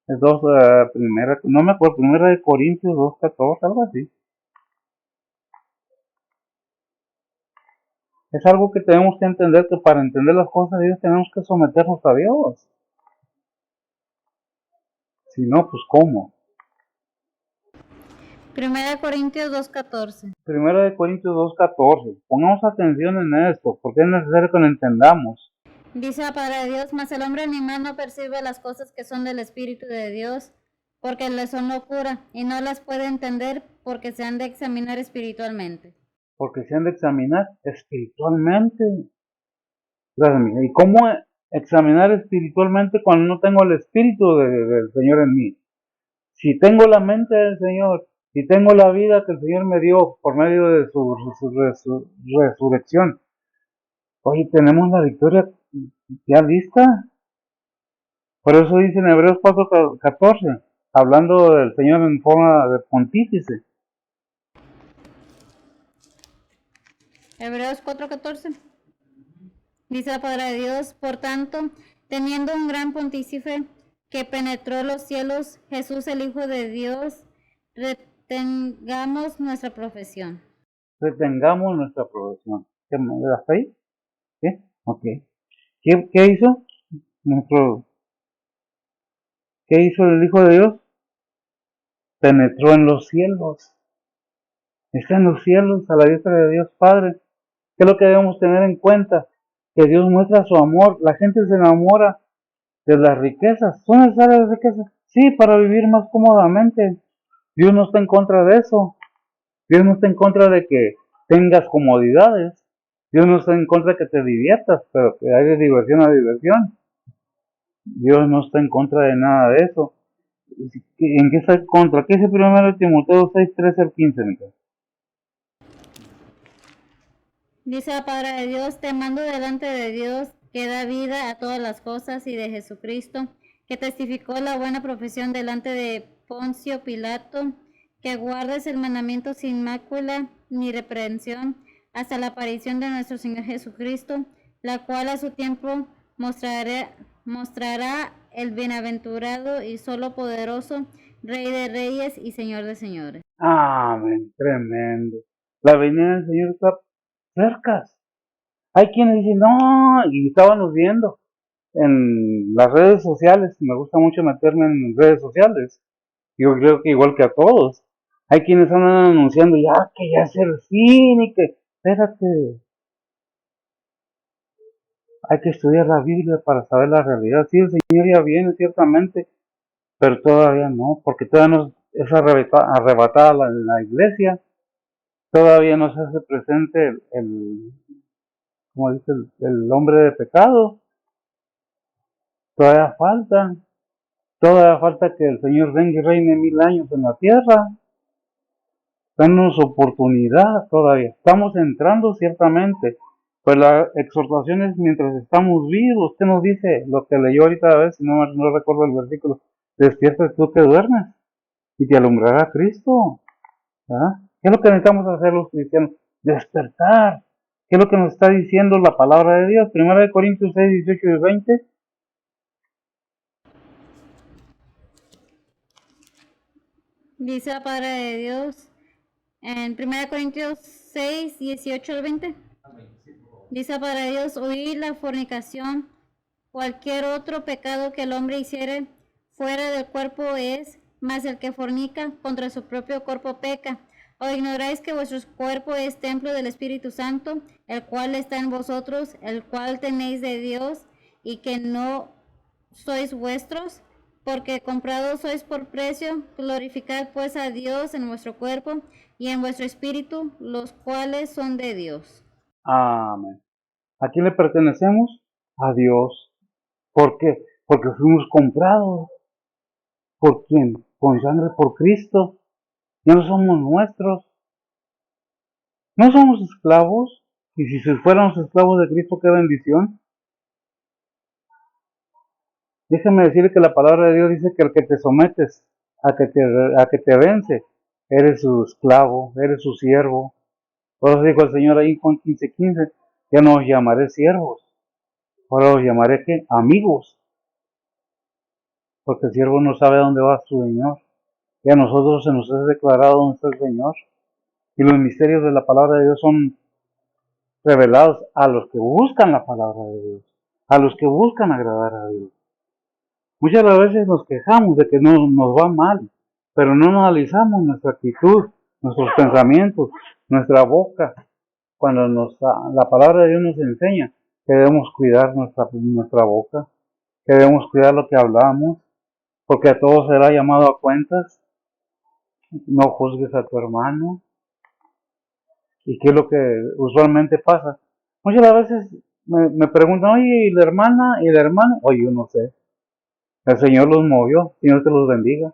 Es no me acuerdo, primera de Corintios 2:14, algo así. Es algo que tenemos que entender, que para entender las cosas de Dios tenemos que someternos a Dios. Si no, pues ¿cómo? Primera de Corintios 2:14. Primera de Corintios 2:14. Pongamos atención en esto, porque es necesario que lo entendamos. Dice la palabra de Dios, mas el hombre animal no percibe las cosas que son del Espíritu de Dios, porque le son locura, y no las puede entender, porque se han de examinar espiritualmente. Porque se han de examinar espiritualmente. ¿Y cómo examinar espiritualmente cuando no tengo el Espíritu del Señor en mí? Si tengo la mente del Señor, si tengo la vida que el Señor me dio por medio de su resurrección, oye, tenemos la victoria ya lista. Por eso dice en Hebreos 4:14, hablando del Señor en forma de pontífice. Hebreos 4:14. Dice la palabra de Dios, por tanto, teniendo un gran pontífice que penetró los cielos, Jesús el Hijo de Dios, retengamos nuestra profesión. Retengamos nuestra profesión. ¿Qué me das ahí? ¿Sí? Ok. ¿Qué hizo? ¿Qué hizo el Hijo de Dios? Penetró en los cielos. Está en los cielos, a la diestra de Dios Padre. ¿Qué es lo que debemos tener en cuenta? Que Dios muestra su amor. La gente se enamora de las riquezas. ¿Son necesarias las riquezas? Sí, para vivir más cómodamente. Dios no está en contra de eso. Dios no está en contra de que tengas comodidades. Dios no está en contra de que te diviertas, pero que hay de diversión a diversión. Dios no está en contra de nada de eso. ¿En qué está en contra? ¿Qué dice 1 Timoteo 6:13-15? Dice la palabra de Dios, te mando delante de Dios, que da vida a todas las cosas, y de Jesucristo, que testificó la buena profesión delante de Poncio Pilato, que guardes el mandamiento sin mácula ni reprensión hasta la aparición de nuestro Señor Jesucristo, la cual a su tiempo mostrará el bienaventurado y solo poderoso, Rey de reyes y Señor de señores. Amén, tremendo. La venida del Señor está cerca. Hay quienes dicen, no, y estábamos viendo en las redes sociales, me gusta mucho meterme en redes sociales, yo creo que igual que a todos, hay quienes andan anunciando ya que ya es el fin y que, espérate, hay que estudiar la Biblia para saber la realidad. Sí, el Señor ya viene ciertamente, pero todavía no, porque todavía no es arrebatada la iglesia, todavía no se hace presente como dice, el hombre de pecado. Todavía falta que el Señor venga y reine 1000 años en la tierra. Danos oportunidad todavía. Estamos entrando ciertamente, pues la exhortación es mientras estamos vivos. Usted nos dice lo que leyó ahorita, a ver si no recuerdo el versículo. Despierta tú que duermes y te alumbrará Cristo. ¿Verdad? ¿Qué es lo que necesitamos hacer los cristianos? Despertar. ¿Qué es lo que nos está diciendo la palabra de Dios? 1 Corintios 6:18-20. Dice la palabra de Dios en 1 Corintios 6:18-20. Dice la palabra de Dios, huid la fornicación, Cualquier otro pecado que el hombre hiciere fuera del cuerpo es, mas el que fornica contra su propio cuerpo peca. ¿O ignoráis que vuestro cuerpo es templo del Espíritu Santo, el cual está en vosotros, el cual tenéis de Dios, y que no sois vuestros? Porque comprados sois por precio. Glorificad pues a Dios en vuestro cuerpo y en vuestro espíritu, los cuales son de Dios. Amén. ¿A quién le pertenecemos? A Dios. ¿Por qué? Porque fuimos comprados. ¿Por quién? Con sangre por Cristo. Ya no somos nuestros. No somos esclavos. Y si fuéramos esclavos de Cristo, qué bendición. Déjame decirle que la palabra de Dios dice que el que te sometes, a que te vence, eres su esclavo, eres su siervo. Por eso dijo el Señor ahí en Juan 15:15, ya no os llamaré siervos, ahora os llamaré ¿qué? Amigos, porque el siervo no sabe a dónde va su Señor, y a nosotros se nos ha declarado dónde está el Señor, y los misterios de la palabra de Dios son revelados a los que buscan la palabra de Dios, a los que buscan agradar a Dios. Muchas veces nos quejamos de que nos va mal, pero no analizamos nuestra actitud, nuestros pensamientos, nuestra boca. Cuando la palabra de Dios nos enseña que debemos cuidar nuestra boca, que debemos cuidar lo que hablamos, porque a todos será llamado a cuentas. No juzgues a tu hermano. ¿Y qué es lo que usualmente pasa? Muchas veces me preguntan, oye, ¿y la hermana? ¿Y el hermano? Oye, yo no sé. El Señor los movió, Señor te los bendiga.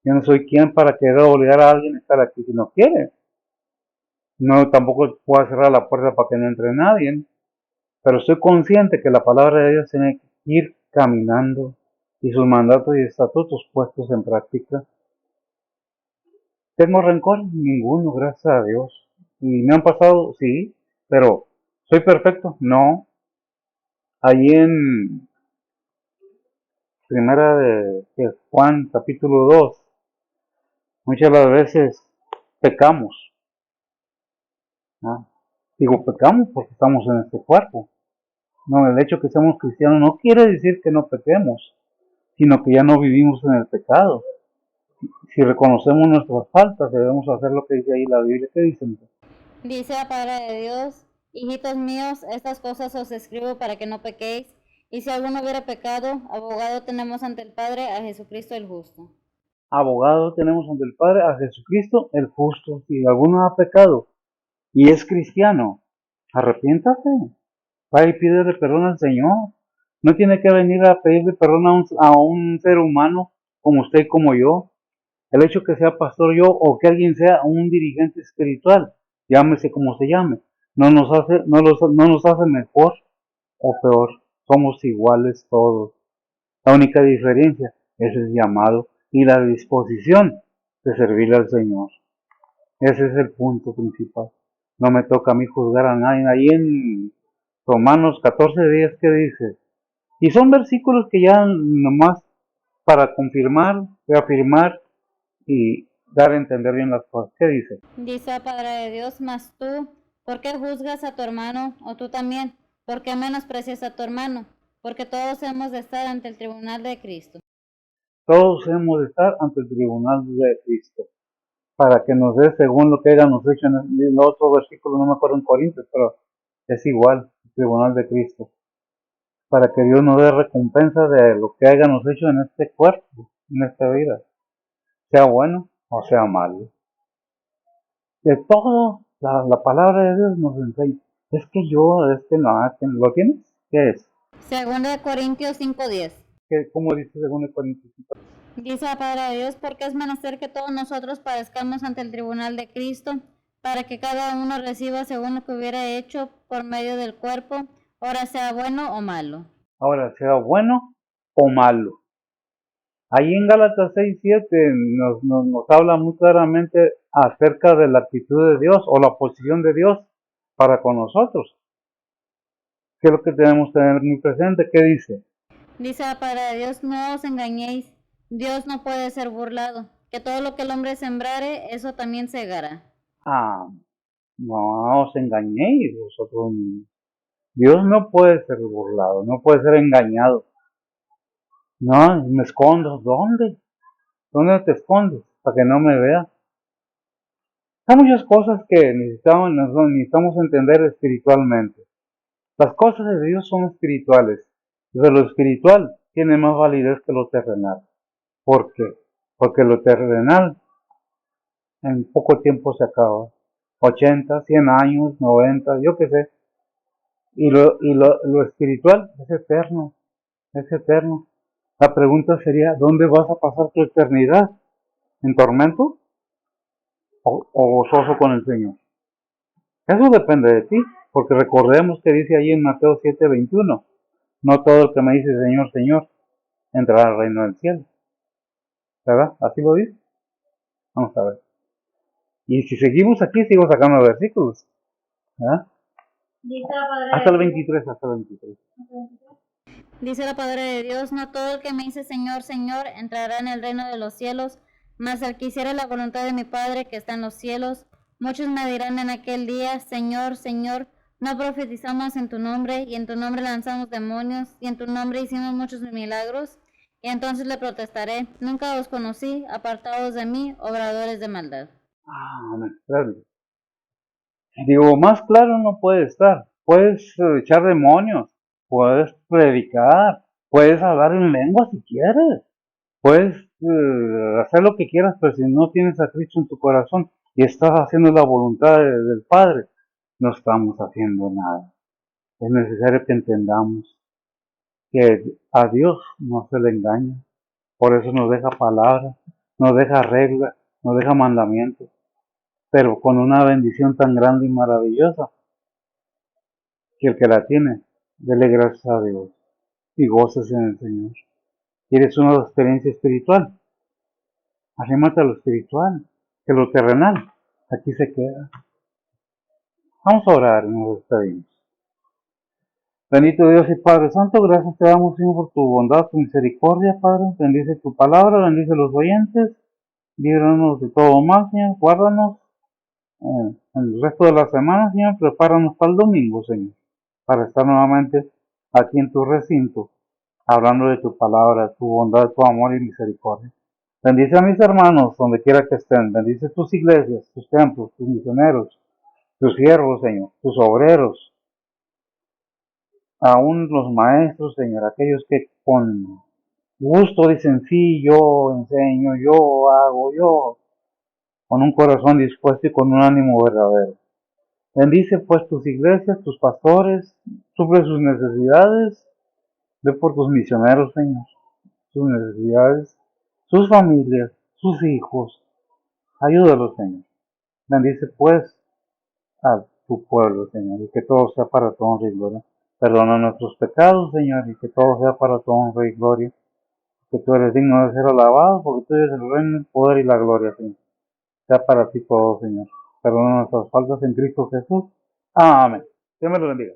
Yo no soy quien para querer obligar a alguien a estar aquí si no quiere. No, tampoco puedo cerrar la puerta para que no entre nadie. Pero soy consciente que la palabra de Dios tiene que ir caminando y sus mandatos y estatutos puestos en práctica. ¿Tengo rencor? Ninguno, gracias a Dios. ¿Y me han pasado? Sí, pero ¿soy perfecto? No. Allí en primera de Juan, capítulo 2, muchas de las veces pecamos, ¿no? Digo, pecamos porque estamos en este cuerpo. No, el hecho que seamos cristianos no quiere decir que no pequemos, sino que ya no vivimos en el pecado. Si reconocemos nuestras faltas, debemos hacer lo que dice ahí la Biblia. ¿Qué dicen? Dice la palabra de Dios: hijitos míos, estas cosas os escribo para que no pequéis. Y si alguno hubiera pecado, abogado tenemos ante el Padre, a Jesucristo el justo. Abogado tenemos ante el Padre, a Jesucristo el justo. Si alguno ha pecado y es cristiano, arrepiéntase. Vaya y pídele perdón al Señor. No tiene que venir a pedirle perdón a un ser humano como usted y como yo. El hecho que sea pastor yo o que alguien sea un dirigente espiritual, llámese como se llame, no nos hace mejor o peor. Somos iguales todos. La única diferencia es el llamado y la disposición de servirle al Señor. Ese es el punto principal. No me toca a mí juzgar a nadie. Ahí en Romanos 14:10, ¿qué dice? Y son versículos que ya nomás para confirmar, reafirmar y dar a entender bien las cosas. ¿Qué dice? Dice la palabra de Dios: mas tú, ¿por qué juzgas a tu hermano? O tú también, ¿por qué menosprecias a tu hermano? Porque todos hemos de estar ante el tribunal de Cristo. Todos hemos de estar ante el tribunal de Cristo, para que nos dé según lo que hayamos hecho. En el otro versículo, no me acuerdo en Corintios, pero es igual, el tribunal de Cristo, para que Dios nos dé recompensa de lo que hayamos hecho en este cuerpo, en esta vida, sea bueno o sea malo. De todo, la palabra de Dios nos enseña. Es que no, ¿lo tienes? ¿Qué es? Segunda de Corintios 5:10. ¿Cómo dice según el Corintios? Dice la palabra de Dios: porque es menester que todos nosotros padezcamos ante el tribunal de Cristo, para que cada uno reciba según lo que hubiera hecho por medio del cuerpo, ora sea bueno o malo. Ahora, sea bueno o malo. Ahí en Gálatas 6:7 nos habla muy claramente acerca de la actitud de Dios o la posición de Dios para con nosotros. ¿Qué es lo que tenemos que tener muy presente? ¿Qué dice? Dice la palabra de Dios: no os engañéis, Dios no puede ser burlado, que todo lo que el hombre sembrare, eso también segará. No os engañéis vosotros mismos. Dios no puede ser burlado, no puede ser engañado. No, me escondo. ¿Dónde? ¿Dónde te escondes? Para que no me vea. Hay muchas cosas que necesitamos entender espiritualmente. Las cosas de Dios son espirituales. Entonces lo espiritual tiene más validez que lo terrenal. ¿Por qué? Porque lo terrenal en poco tiempo se acaba. 80, 100 años, 90, yo qué sé. Y lo espiritual es eterno, es eterno. La pregunta sería, ¿dónde vas a pasar tu eternidad? ¿En tormento o gozoso con el Señor? Eso depende de ti, porque recordemos que dice allí en Mateo 7:21, no todo el que me dice Señor, Señor, entrará al reino del cielo. ¿Verdad? ¿Así lo dice? Vamos a ver. Y si seguimos aquí, sigo sacando versículos. ¿Verdad? Hasta el 23, hasta el 23. Dice la palabra de Dios, no todo el que me dice Señor, Señor, entrará en el reino de los cielos, mas el que hiciera la voluntad de mi Padre que está en los cielos. Muchos me dirán en aquel día, Señor, Señor, no profetizamos en tu nombre, y en tu nombre lanzamos demonios, y en tu nombre hicimos muchos milagros. Y entonces le protestaré, nunca os conocí, apartados de mí, obradores de maldad. Digo, más claro no puede estar. Puedes echar demonios, puedes predicar, puedes hablar en lengua si quieres, puedes hacer lo que quieras, pero si no tienes a Cristo en tu corazón y estás haciendo la voluntad del Padre, no estamos haciendo nada. Es necesario que entendamos que a Dios no se le engaña. Por eso nos deja palabras, nos deja reglas, nos deja mandamientos, pero con una bendición tan grande y maravillosa que el que la tiene, dele gracias a Dios y goces en el Señor. ¿Quieres una experiencia espiritual? Arrímate a lo espiritual, que lo terrenal aquí se queda. Vamos a orar y nos despedimos. Bendito Dios y Padre Santo, gracias te damos, Señor, por tu bondad, tu misericordia, Padre. Bendice tu palabra, bendice los oyentes, líbranos de todo mal, Señor, guárdanos en el resto de la semana, Señor, prepáranos para el domingo, Señor, para estar nuevamente aquí en tu recinto, hablando de tu palabra, tu bondad, tu amor y misericordia. Bendice a mis hermanos donde quiera que estén, bendice tus iglesias, tus templos, tus misioneros, tus siervos, Señor, tus obreros, aún los maestros, Señor, aquellos que con gusto dicen, sí, yo enseño, yo hago, yo, con un corazón dispuesto y con un ánimo verdadero. Bendice pues tus iglesias, tus pastores, suple sus necesidades, ve por tus misioneros, Señor, sus necesidades, sus familias, sus hijos, ayúdalos, Señor. Bendice pues a tu pueblo, Señor, y que todo sea para tu honra y gloria. Perdona nuestros pecados, Señor, y que todo sea para tu honra y gloria. Que tú eres digno de ser alabado, porque tú eres el reino, el poder y la gloria, Señor. Sea para ti todo, Señor. Perdona nuestras faltas en Cristo Jesús. Amén. Dios me lo bendiga.